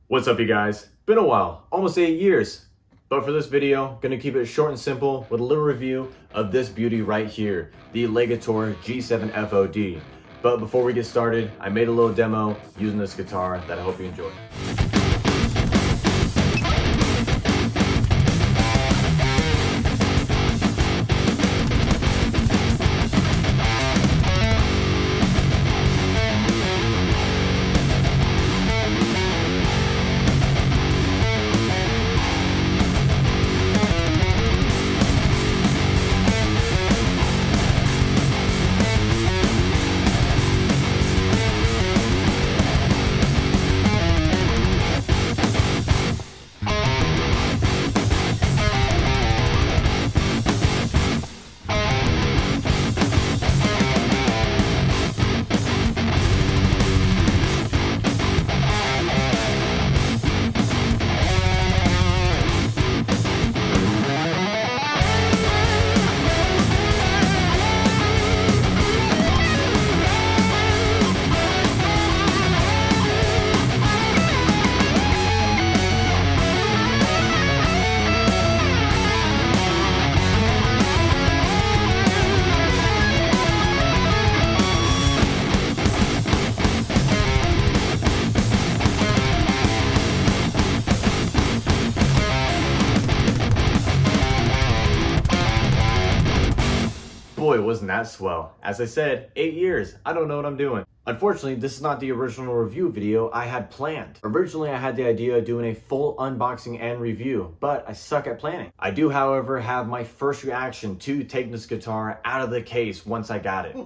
What's up, you guys? Been a while, almost 8 years. But for this video, gonna keep it short and simple with a little review of this beauty right here, the Legator G7FOD. But before we get started, I made a little demo using this guitar that I hope you enjoy. Boy, wasn't that swell. As I said, 8 years, I don't know what I'm doing. Unfortunately, this is not the original review video I had planned. Originally, I had the idea of doing a full unboxing and review, but I suck at planning. I do, however, have my first reaction to taking this guitar out of the case once I got it.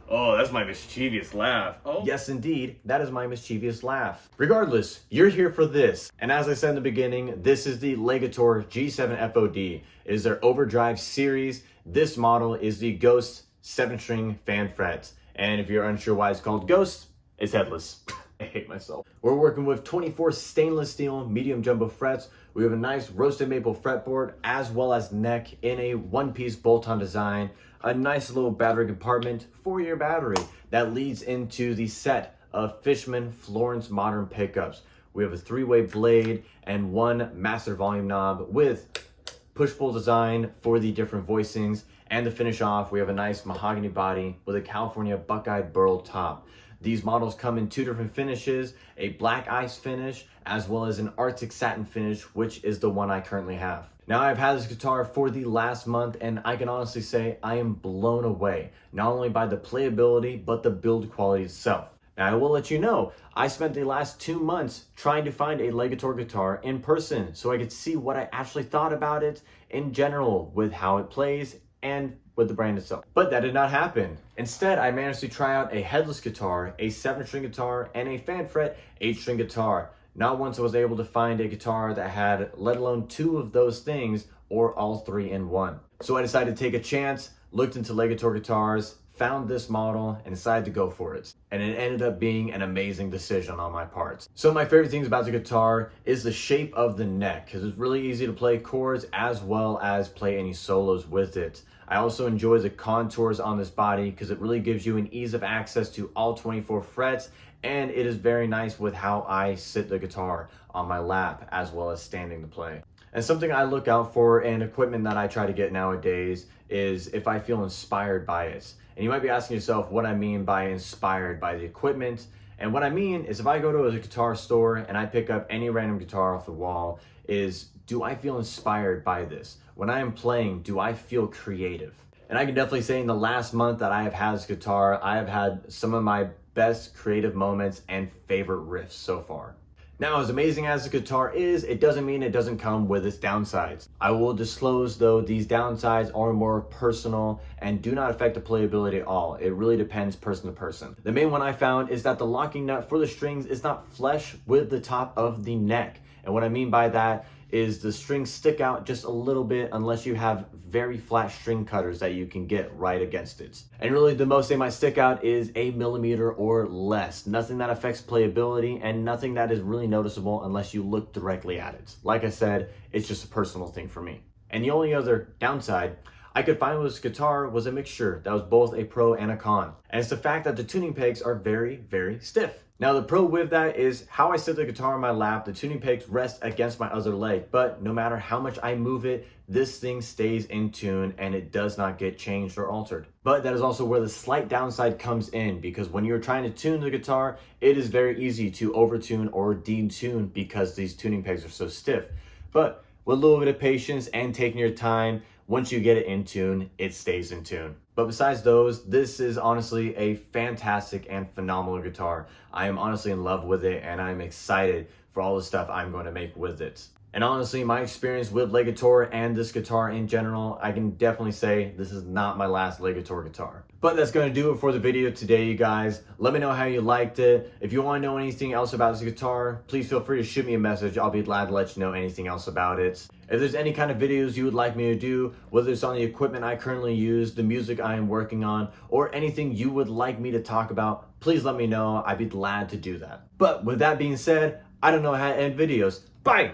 Oh, that's my mischievous laugh. Oh. Yes, indeed, that is my mischievous laugh. Regardless, you're here for this. And as I said in the beginning, this is the Legator G7FOD. It is their Overdrive series. This model is the Ghost 7-string fan frets. And if you're unsure why it's called Ghost, it's headless. I hate myself. We're working with 24 stainless steel medium jumbo frets. We have a nice roasted maple fretboard as well as neck in a one-piece bolt-on design. A nice little battery compartment, 4-year battery that leads into the set of Fishman Florence modern pickups. We have a 3-way blade and one master volume knob with push-pull design for the different voicings. And to finish off, we have a nice mahogany body with a California Buckeye burl top. These models come in 2 different finishes, a black ice finish, as well as an Arctic satin finish, which is the one I currently have. Now, I've had this guitar for the last month, and I can honestly say I am blown away, not only by the playability, but the build quality itself. Now, I will let you know, I spent the last 2 months trying to find a Legator guitar in person so I could see what I actually thought about it in general with how it plays and with the brand itself. But that did not happen. Instead, I managed to try out a headless guitar, a 7-string guitar, and a fan fret 8-string guitar. Not once I was able to find a guitar that had let alone 2 of those things or all 3 in one. So I decided to take a chance, looked into Legator guitars, found this model, and decided to go for it. And it ended up being an amazing decision on my part. So my favorite things about the guitar is the shape of the neck, because it's really easy to play chords as well as play any solos with it. I also enjoy the contours on this body because it really gives you an ease of access to all 24 frets, and it is very nice with how I sit the guitar on my lap as well as standing to play. And something I look out for in equipment that I try to get nowadays is if I feel inspired by it. And you might be asking yourself what I mean by inspired by the equipment. And what I mean is if I go to a guitar store and I pick up any random guitar off the wall, is do I feel inspired by this? When I am playing, do I feel creative? And I can definitely say in the last month that I have had this guitar, I have had some of my best creative moments and favorite riffs so far. Now, as amazing as the guitar is, it doesn't mean it doesn't come with its downsides. I will disclose, though, these downsides are more personal and do not affect the playability at all. It really depends person to person. The main one I found is that the locking nut for the strings is not flush with the top of the neck. And what I mean by that is the strings stick out just a little bit unless you have very flat string cutters that you can get right against it. And really the most they might stick out is 1 millimeter or less. Nothing that affects playability and nothing that is really noticeable unless you look directly at it. Like I said, it's just a personal thing for me. And the only other downside, I could find with this guitar was a mixture that was both a pro and a con. And it's the fact that the tuning pegs are very, very stiff. Now the pro with that is how I sit the guitar on my lap, the tuning pegs rest against my other leg, but no matter how much I move it, this thing stays in tune and it does not get changed or altered. But that is also where the slight downside comes in, because when you're trying to tune the guitar, it is very easy to overtune or detune because these tuning pegs are so stiff. But with a little bit of patience and taking your time, once you get it in tune, it stays in tune. But besides those, this is honestly a fantastic and phenomenal guitar. I am honestly in love with it and I'm excited for all the stuff I'm going to make with it. And honestly, my experience with Legator and this guitar in general, I can definitely say this is not my last Legator guitar. But that's going to do it for the video today, you guys. Let me know how you liked it. If you want to know anything else about this guitar, please feel free to shoot me a message. I'll be glad to let you know anything else about it. If there's any kind of videos you would like me to do, whether it's on the equipment I currently use, the music I am working on, or anything you would like me to talk about, please let me know. I'd be glad to do that. But with that being said, I don't know how to end videos. Bye!